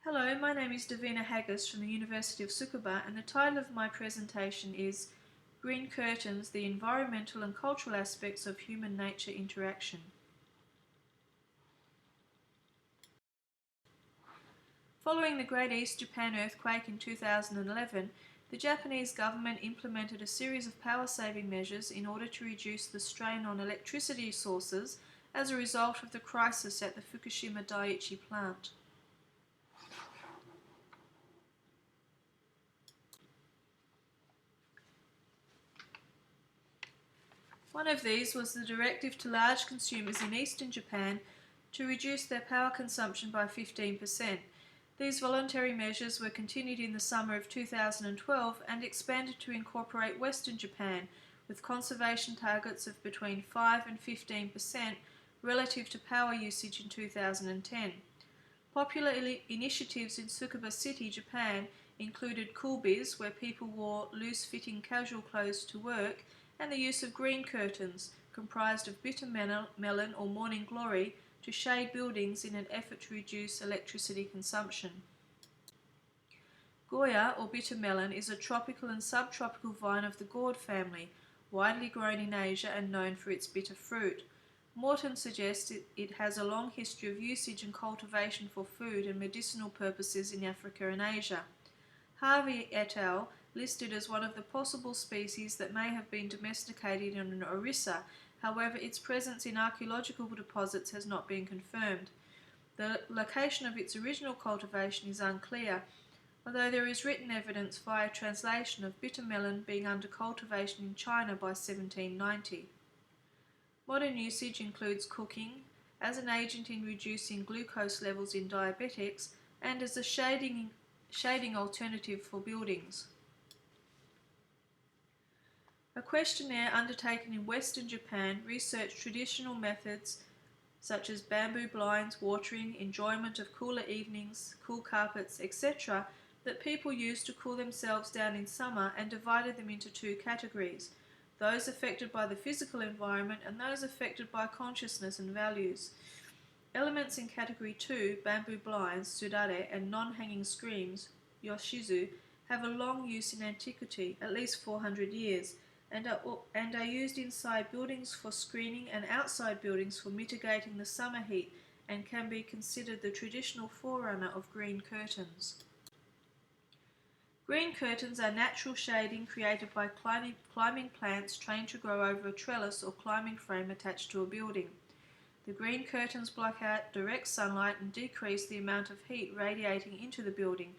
Hello, my name is Devena Haggis from the University of Tsukuba, and the title of my presentation is Green Curtains, the Environmental and Cultural Aspects of Human-Nature Interaction. Following the Great East Japan earthquake in 2011, the Japanese government implemented a series of power-saving measures in order to reduce the strain on electricity sources as a result of the crisis at the Fukushima Daiichi plant. One of these was the directive to large consumers in eastern Japan to reduce their power consumption by 15%. These voluntary measures were continued in the summer of 2012 and expanded to incorporate western Japan, with conservation targets of between 5 and 15% relative to power usage in 2010. Popular initiatives in Tsukuba City, Japan included Cool Biz, where people wore loose-fitting casual clothes to work, and the use of green curtains, comprised of bitter melon or morning glory, to shade buildings in an effort to reduce electricity consumption. Goya, or bitter melon, is a tropical and subtropical vine of the gourd family, widely grown in Asia and known for its bitter fruit. Morton suggests it has a long history of usage and cultivation for food and medicinal purposes in Africa and Asia. Harvey et al. Listed as one of the possible species that may have been domesticated in Orissa. However, its presence in archaeological deposits has not been confirmed. The location of its original cultivation is unclear, although there is written evidence via translation of bitter melon being under cultivation in China by 1790. Modern usage includes cooking, as an agent in reducing glucose levels in diabetics, and as a shading alternative for buildings. A questionnaire undertaken in Western Japan researched traditional methods such as bamboo blinds, watering, enjoyment of cooler evenings, cool carpets, etc. that people used to cool themselves down in summer, and divided them into two categories: those affected by the physical environment and those affected by consciousness and values. Elements in Category 2, bamboo blinds, sudare, and non-hanging screens, yoshizu, have a long use in antiquity, at least 400 years, and are used inside buildings for screening and outside buildings for mitigating the summer heat, and can be considered the traditional forerunner of green curtains. Green curtains are natural shading created by climbing plants trained to grow over a trellis or climbing frame attached to a building. The green curtains block out direct sunlight and decrease the amount of heat radiating into the building,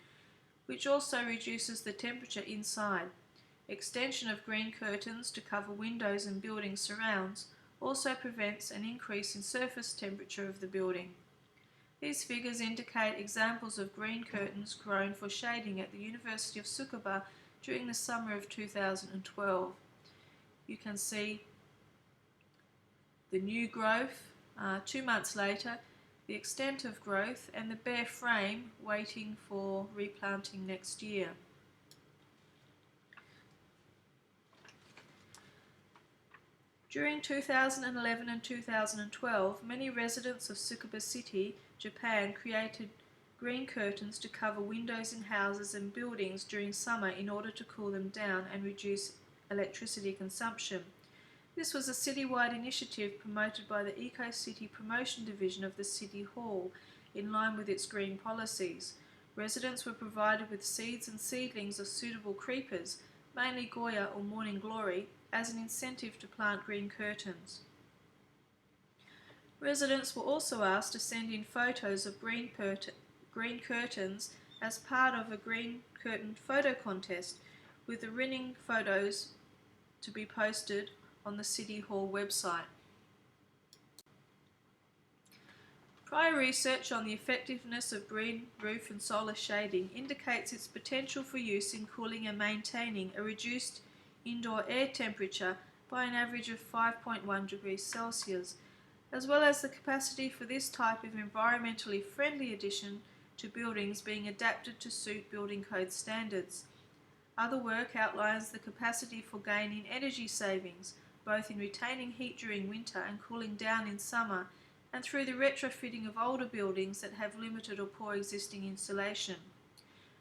which also reduces the temperature inside. Extension of green curtains to cover windows and building surrounds also prevents an increase in surface temperature of the building. These figures indicate examples of green curtains grown for shading at the University of Tsukuba during the summer of 2012. You can see the new growth 2 months later, the extent of growth, and the bare frame waiting for replanting next year. During 2011 and 2012, many residents of Tsukuba City, Japan, created green curtains to cover windows in houses and buildings during summer in order to cool them down and reduce electricity consumption. This was a citywide initiative promoted by the Eco-City Promotion Division of the City Hall, in line with its green policies. Residents were provided with seeds and seedlings of suitable creepers, mainly Goya or morning glory, as an incentive to plant green curtains. Residents were also asked to send in photos of green curtains as part of a green curtain photo contest, with the winning photos to be posted on the City Hall website. Prior research on the effectiveness of green roof and solar shading indicates its potential for use in cooling and maintaining a reduced indoor air temperature by an average of 5.1 degrees Celsius, as well as the capacity for this type of environmentally friendly addition to buildings being adapted to suit building code standards. Other work outlines the capacity for gain in energy savings, both in retaining heat during winter and cooling down in summer, and through the retrofitting of older buildings that have limited or poor existing insulation.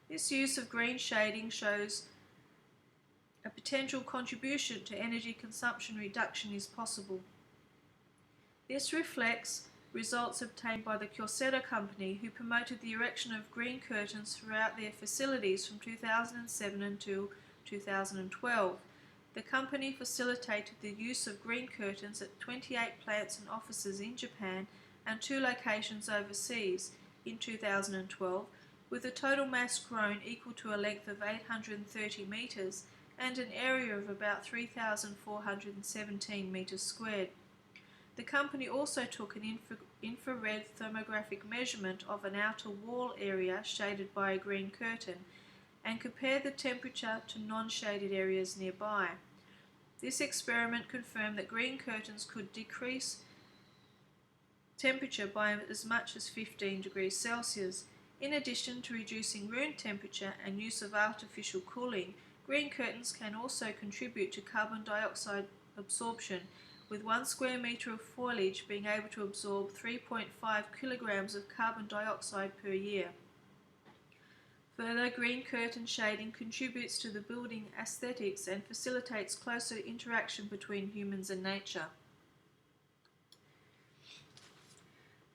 This use of green shading shows a potential contribution to energy consumption reduction is possible. This reflects results obtained by the Corsetto Company, who promoted the erection of green curtains throughout their facilities from 2007 until 2012. The company facilitated the use of green curtains at 28 plants and offices in Japan and 2 locations overseas in 2012, with a total mass grown equal to a length of 830 metres and an area of about 3,417 metres squared. The company also took an infrared thermographic measurement of an outer wall area shaded by a green curtain and compared the temperature to non-shaded areas nearby. This experiment confirmed that green curtains could decrease temperature by as much as 15 degrees Celsius. In addition to reducing room temperature and use of artificial cooling, green curtains can also contribute to carbon dioxide absorption, with 1 square metre of foliage being able to absorb 3.5 kilograms of carbon dioxide per year. Further, green curtain shading contributes to the building aesthetics and facilitates closer interaction between humans and nature.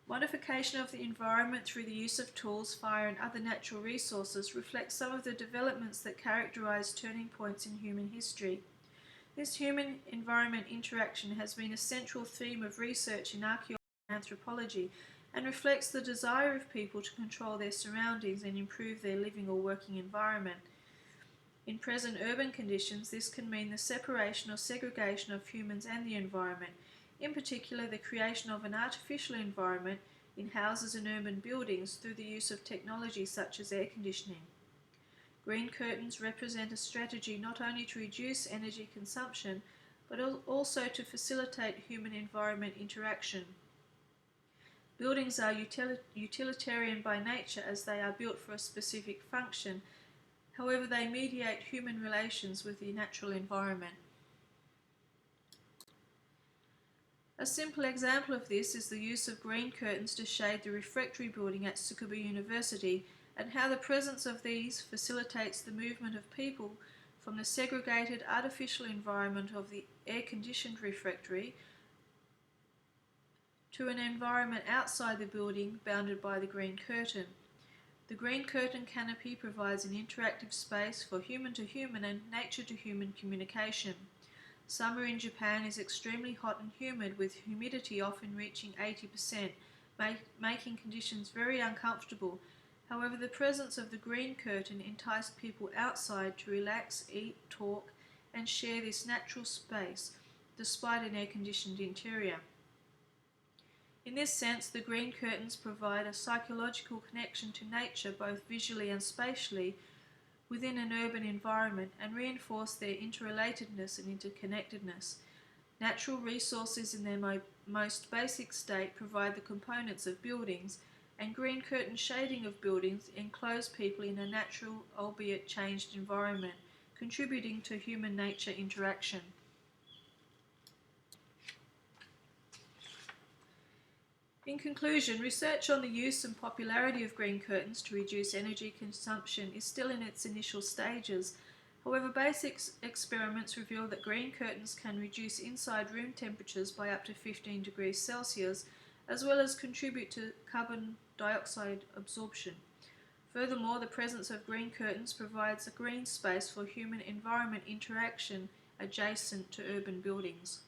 Modification of the environment through the use of tools, fire and other natural resources reflects some of the developments that characterise turning points in human history. This human-environment interaction has been a central theme of research in archaeology and anthropology and reflects the desire of people to control their surroundings and improve their living or working environment. In present urban conditions, this can mean the separation or segregation of humans and the environment, in particular the creation of an artificial environment in houses and urban buildings through the use of technology such as air conditioning. Green curtains represent a strategy not only to reduce energy consumption, but also to facilitate human-environment interaction. Buildings are utilitarian by nature as they are built for a specific function. However, they mediate human relations with the natural environment. A simple example of this is the use of green curtains to shade the refectory building at Tsukuba University, and how the presence of these facilitates the movement of people from the segregated artificial environment of the air-conditioned refectory to an environment outside the building bounded by the green curtain. The green curtain canopy provides an interactive space for human-to-human and nature-to-human communication. Summer in Japan is extremely hot and humid, with humidity often reaching 80%, making conditions very uncomfortable. However, the presence of the green curtain enticed people outside to relax, eat, talk, and share this natural space, despite an air-conditioned interior. In this sense, the green curtains provide a psychological connection to nature both visually and spatially within an urban environment and reinforce their interrelatedness and interconnectedness. Natural resources in their most basic state provide the components of buildings, and green curtain shading of buildings enclose people in a natural, albeit changed environment, contributing to human-nature interaction. In conclusion, research on the use and popularity of green curtains to reduce energy consumption is still in its initial stages. However, basic experiments reveal that green curtains can reduce inside room temperatures by up to 15 degrees Celsius, as well as contribute to carbon dioxide absorption. Furthermore, the presence of green curtains provides a green space for human-environment interaction adjacent to urban buildings.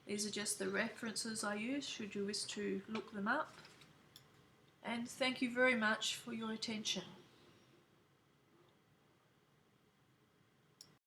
These are just the references I use should you wish to look them up. And thank you very much for your attention.